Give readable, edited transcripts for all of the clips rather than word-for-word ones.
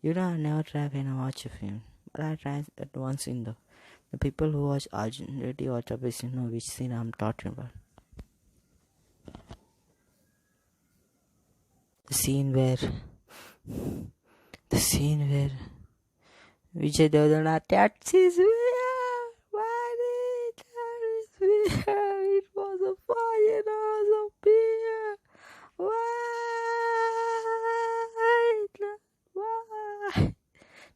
I never try when I watch a film, but I try at once in the people who watch Arjun, Reddy or Tapis know which scene I'm talking about. The scene where Vijaydeverakonda taxis why it was a fire of beer. Why?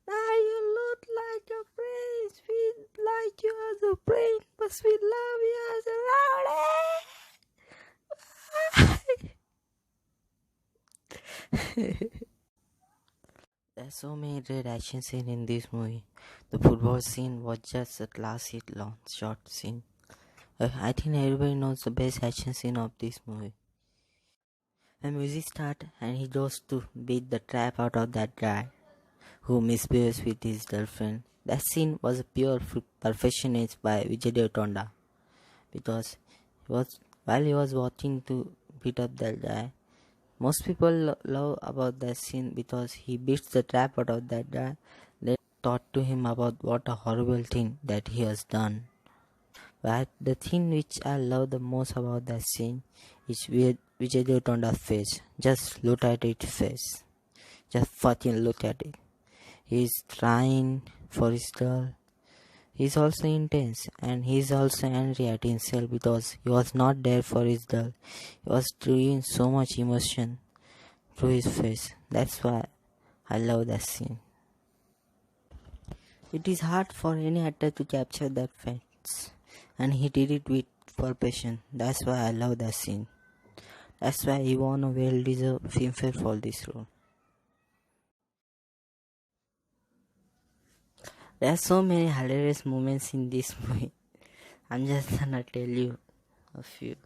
Now you look like a prince. We like you as a prince, but we love you as a rowdy. There's so many great action scenes in this movie. The football scene was just a classic long shot scene. I think everybody knows the best action scene of this movie. When music starts and he goes to beat the crap out of that guy who misbehaves with his girlfriend. That scene was a pure perfectionist by Vijaydeverakonda, because while he was watching to beat up that guy, most people love about that scene because he beats the crap out of that guy. They talk to him about what a horrible thing that he has done. But the thing which I love the most about that scene is Vijaydeverakonda's face. Just look at his face. Just fucking look at it. He's trying for his girl. He's also intense, and he's also angry at himself because he was not there for his girl. He was doing so much emotion through his face. That's why I love that scene. It is hard for any actor to capture that face, and he did it with perfection. That's why I love that scene. That's why he won a well-deserved Filmfare for this role. There are so many hilarious moments in this movie. I'm just gonna tell you a few.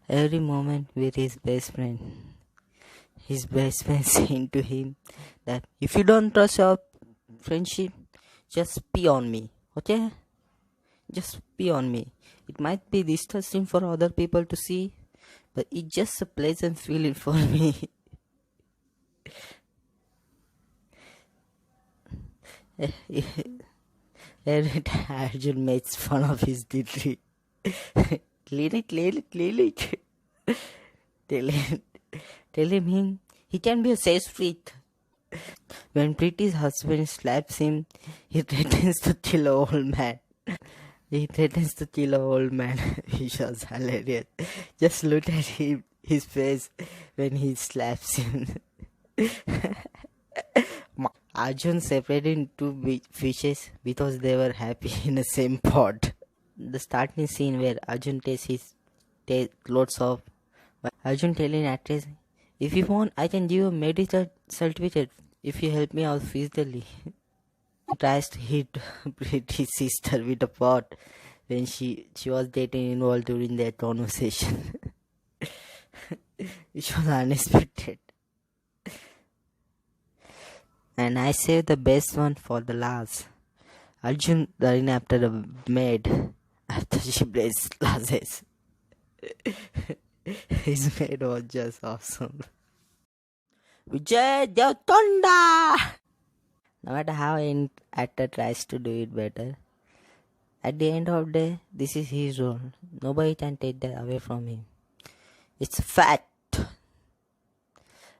Every moment with his best friend saying to him that if you don't trust your friendship, just pee on me, okay? Just pee on me. It might be disgusting for other people to see, but it's just a pleasant feeling for me. Every time Arjun makes fun of his degree. Clearly. Tell him he can be a safe street. When Pretty's husband slaps him, he threatens to kill an old man. Which was hilarious. Just look at his face when he slaps him. Arjun separated two fishes because they were happy in the same pot. The starting scene where Arjun takes his clothes off. Arjun telling actress, if you want, I can give you a medical certificate if you help me out physically. Tries to hit Pretty's sister with a pot when she was getting involved during their conversation. Which was unexpected. And I saved the best one for the last. Arjun running after the maid after she breaks glasses. His maid was just awesome. Vijaydeverakonda! No matter how an actor tries to do it better, at the end of the day, this is his role. Nobody can take that away from him. It's a fact.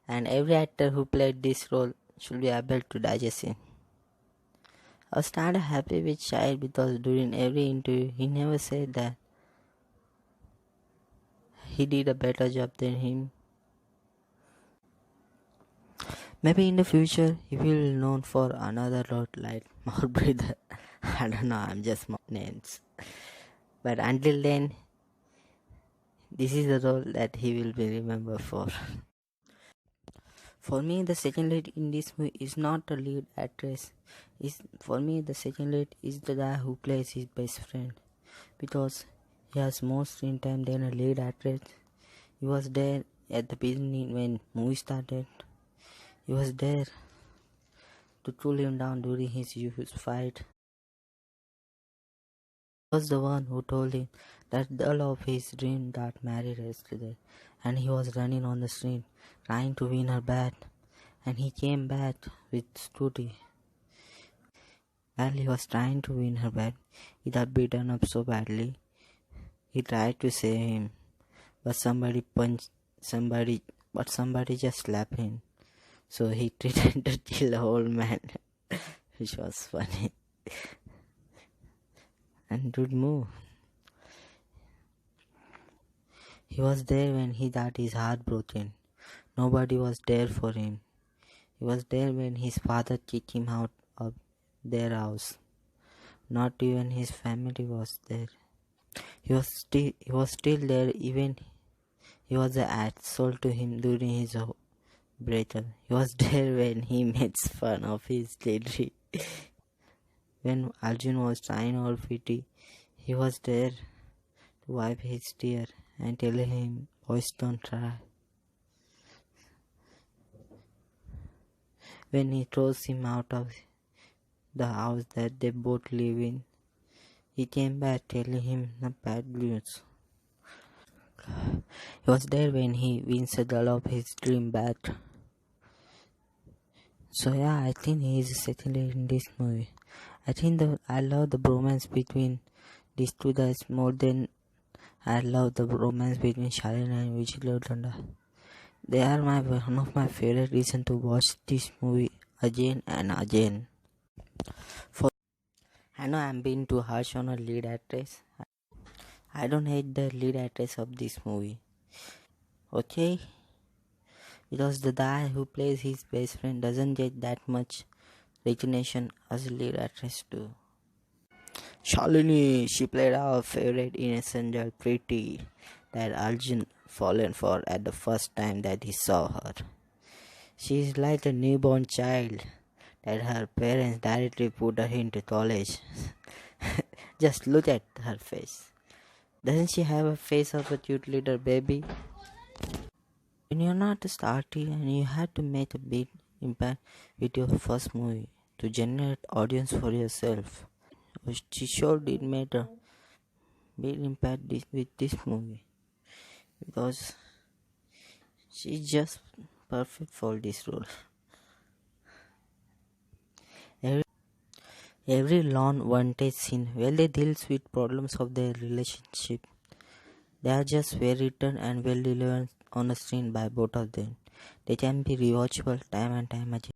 And every actor who played this role should be able to digest it. I was kind of happy with Shahid because during every interview, he never said that he did a better job than him. Maybe in the future, he will be known for another role like More Brother. I don't know, I'm just names. But until then, this is the role that he will be remembered for. For me, the second lead in this movie is not the lead actress. For me, the second lead is the guy who plays his best friend, because he has more screen time than a lead actress. He was there at the beginning when movie started. He was there to cool him down during his huge fight. He was the one who told him that the girl of his dream got married yesterday, and he was running on the street trying to win her back. and he came back with Scooty. While he was trying to win her back, he got beaten up so badly. He tried to save him, but somebody, somebody just slapped him. So he threatened to kill the old man, which was funny and good move. He was there when he got his heart broken. Nobody was there for him. He was there when his father kicked him out of their house. Not even his family was there. He was still there even he was the act sold to him during his breakup. He was there when he made fun of his lady. When Arjun was trying or pity, he was there to wipe his tear and tell him, boys don't cry. When he throws him out of the house that they both live in, he came back telling him the bad news. He was there when he wins the girl of his dream back. So yeah, I think he is certainly in this movie. I love the bromance between these two guys more than I love the romance between Shalini and Vijaydeverakonda. They are one of my favorite reasons to watch this movie again and again. I know I'm being too harsh on a lead actress. I don't hate the lead actress of this movie. Okay? Because the guy who plays his best friend doesn't get that much recognition as a lead actress too. Shalini, she played our favorite innocent girl Pretty that Arjun fallen for at the first time that he saw her. She is like a newborn child that her parents directly put her into college. Just look at her face. Doesn't she have a face of a cute little baby? When you're not a starter and you had to make a big impact with your first movie to generate audience for yourself, she sure did make a big impact with this movie because she's just perfect for this role. Every long one-take scene where they deals with problems of their relationship, they are just well written and well delivered on the screen by both of them. They can be rewatchable time and time again.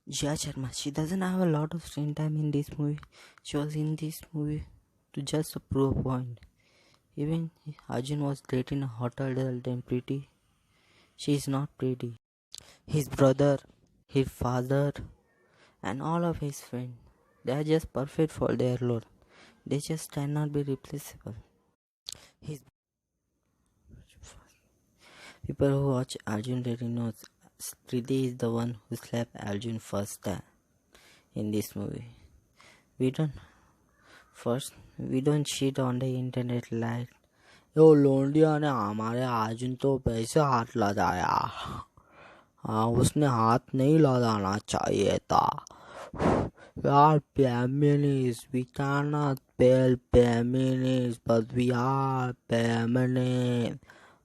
Jia Sharma, she doesn't have a lot of screen time in this movie. She was in this movie to just prove a point. Even Arjun was dating a hotter girl than Pretty. She is not pretty. His brother, his father, and all of his friends, they are just perfect for their role. They just cannot be replaceable. His people who watch Arjun Reddy knows Reddy is the one who slapped Arjun first time in this movie. We don't shit on the internet like यो लोंडिया ने हमारे अर्जुन तो पैसे हाथ लगाया उसने हाथ नहीं लगाना चाहिए था यार feminists we cannot fail feminists but we are feminists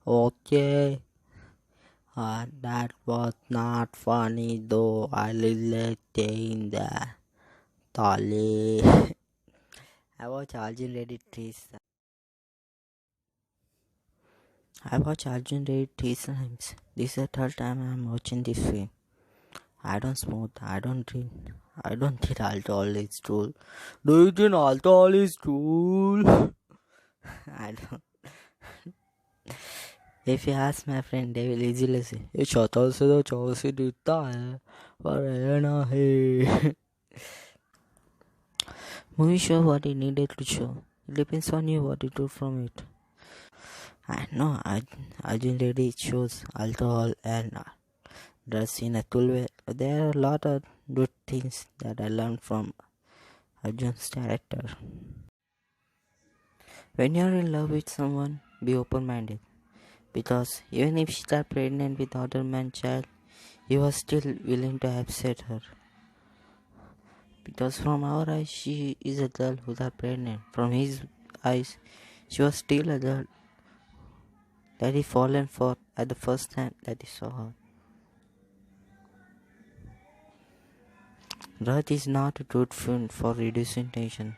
okay that was not funny though I really think that Tali I watch Arjun Reddy I watch Arjun Reddy 3 times. This is the third time I am watching this film. I don't smoke, I don't drink, I don't think alcohol is true. Do you think alcohol is true? I don't. If you ask my friend, they will easily say, ये शतल से तो 24 दिखता है पर है नहीं. Movie show what it needed to show. It depends on you what you do from it. I know Arjun Reddy shows alcohol and drugs in a cool way. There are a lot of good things that I learned from Arjun's character. When you're in love with someone, be open-minded. Because even if she got pregnant with other man's child, he was still willing to accept her. Because from our eyes, she is a girl who got pregnant. From his eyes, she was still a girl that he fallen for at the first time that he saw her. Wrath is not a good film for reducing tension.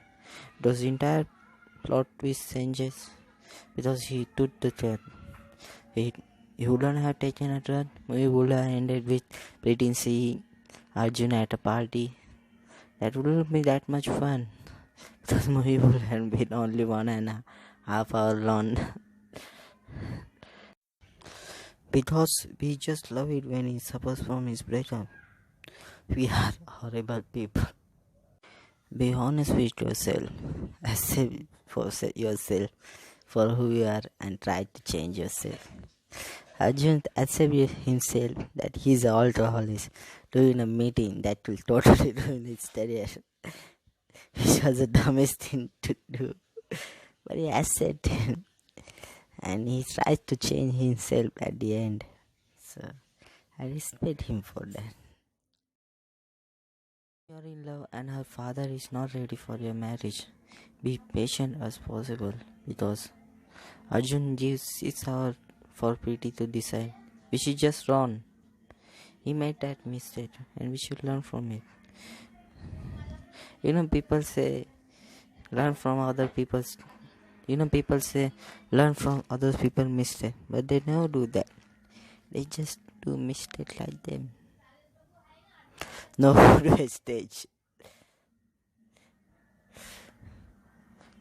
Those entire plot twist changes because he took the threat. He, he wouldn't have taken a threat. We would have ended with Pretty seeing Arjun at a party. That wouldn't be that much fun. Because movie would have been only 1.5 hour long. Because we just love it when he suffers from his breakup. We are horrible people. Be honest with yourself. Accept yourself for who you are and try to change yourself. Arjun accepted himself that he's an alcoholic during a meeting that will totally ruin his career. Which was the dumbest thing to do. But he accepted and he tries to change himself at the end. So I respect him for that. You are in love and her father is not ready for your marriage. Be patient as possible because Arjun gives 6 hours for Preeti to decide, which is just wrong. He made that mistake and we should learn from it. People say learn from other people's people say learn from other people's mistake, but they never do that. They just do mistake like them. No wastage.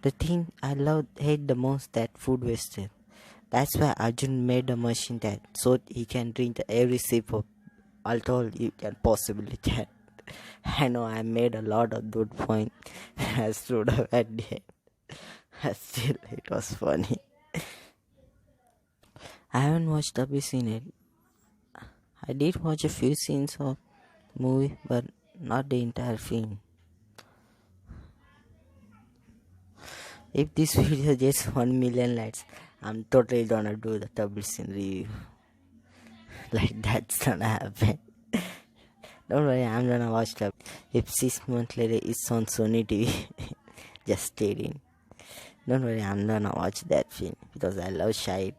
The thing I hate the most that food wasted. That's why Arjun made a machine that so he can drink every sip of alcohol you can possibly get. I know I made a lot of good points I stood up at the end. Still, it was funny. I haven't watched every scene yet. I did watch a few scenes of movie, but not the entire film. If this video gets 1 million likes, I'm totally gonna do the double scene review. Like that's gonna happen. Don't worry, I'm gonna watch the. If 6 months later it's on Sony TV, just kidding. Don't worry, I'm gonna watch that film because I love Shahid.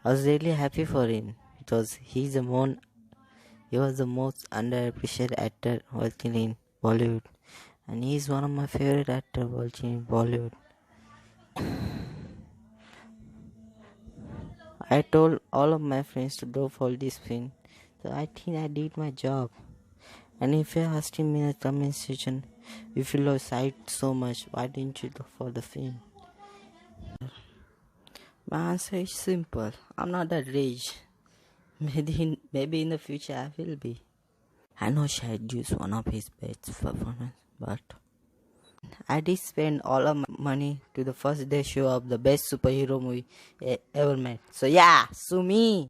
I was really happy for him because he was the most underappreciated actor working in Bollywood, and he is one of my favorite actors working in Bollywood. I told all of my friends to go for this film, so I think I did my job. And if you're asking me in the comment section, if you love Sight so much, why didn't you go for the film? My answer is simple. I'm not that rich. Maybe in the future I will be. I know Shahid used one of his best performance, but I did spend all of my money to the first day show of the best superhero movie ever made. So yeah, sue me.